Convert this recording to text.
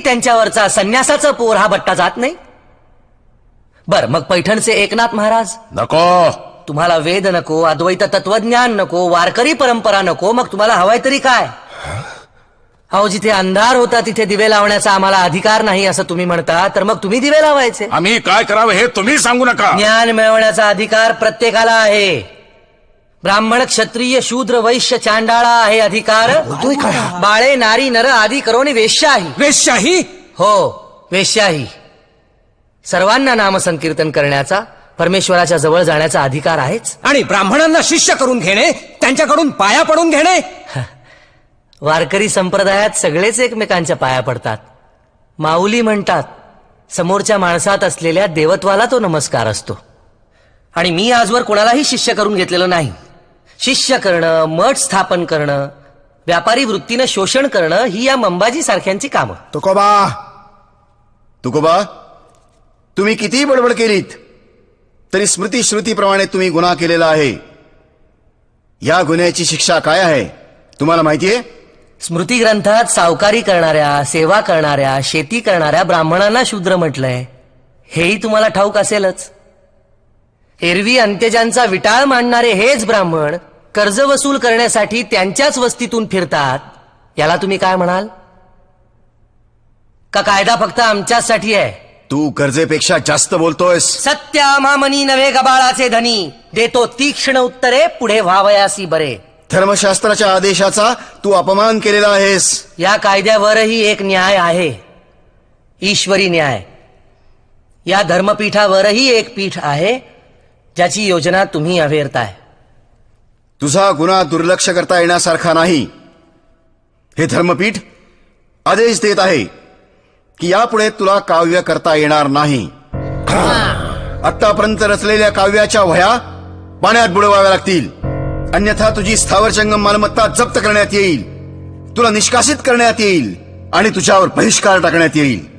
त्यांच्यावरचा संन्यासाचं पोर हा भट्टा जात नाही. बर मग पैठणचे एकनाथ महाराज नको. तुम्हाला वेद नको, अद्वैत तत्वज्ञान नको, वारकरी परंपरा नको, मग तुम्हाला हवाय तरी काय? अहो जिथे अंधार होता तिथे दिवे लावण्याचा आम्हाला अधिकार नाही असं तुम्ही म्हणता, तर मग तुम्ही दिवे लावायचे. आम्ही काय करावं हे तुम्ही सांगू नका. ज्ञान मिळवण्याचा अधिकार प्रत्येकाला आहे. ब्राह्मण, क्षत्रिय, शूद्र, वैश्य, चांडाळा आहे अधिकार. बाळे, नारी, नर आदी करोनी वेश्याही. वेश्याही? हो, वेश्याही. सर्वांना नामसंकीर्तन करण्याचा, परमेश्वराच्या जवळ जाण्याचा अधिकार आहेच. आणि ब्राह्मणांना शिष्य करून घेणे, त्यांच्याकडून पाया पडून घेणे. वारकरी संप्रदायात सगळेच एकमेकांच्या पाया पडतात. माऊली म्हणतात समोरच्या माणसात असलेल्या देवत्वाला तो नमस्कार असतो. आणि मी आजवर कोणालाही शिष्य करून घेतलेलं नाही. शिष्य करणं, मठ स्थापन करणं, व्यापारी वृत्तीनं शोषण करणं ही या मंबाजी सारख्यांची कामं. तुकोबा, तुम्ही कितीही बडबड केलीत तरी स्मृती श्रुतीप्रमाणे तुम्ही गुन्हा केलेला आहे. या गुन्ह्याची शिक्षा काय आहे तुम्हाला माहितीये? स्मृती ग्रंथात सावकारी करणाऱ्या, सेवा करणाऱ्या, शेती करणाऱ्या ब्राह्मणांना शूद्र म्हटलंय. हेही तुम्हाला ठाऊक असेलच. एरवी अंत्यजांचा विटाळ मांडणारे हेच ब्राह्मण कर्ज वसूल करण्यासाठी त्यांच्याच वस्तीतून फिरतात. याला तुम्ही काय म्हणाल? का कायदा फक्त आमच्यासाठी आहे? तू गरजेपेक्षा जास्त बोलतोयस. सत्यामामनी नव्हे गबाळाचे धनी, देतो तीक्ष्ण उत्तरे, पुढे व्हावयासी बरे. धर्मशास्त्राच्या आदेशाचा तू अपमान केलेला आहेस. या कायद्यावरही एक न्याय आहे, ईश्वरी न्याय. या धर्मपीठावरही एक पीठ आहे ज्याची योजना तुम्ही अवेरताय. तुझा गुन्हा दुर्लक्ष करता येण्यासारखा नाही. हे धर्मपीठ आदेश देत आहे की यापुढे तुला काव्य करता येणार नाही. आतापर्यंत रचलेल्या काव्याच्या वह्या पाण्यात बुडवाव्या लागतील, अन्यथा तुझी स्थावर जंगम मालमत्ता जप्त करण्यात येईल, तुला निष्कासित करण्यात येईल आणि तुझ्यावर बहिष्कार टाकण्यात येईल.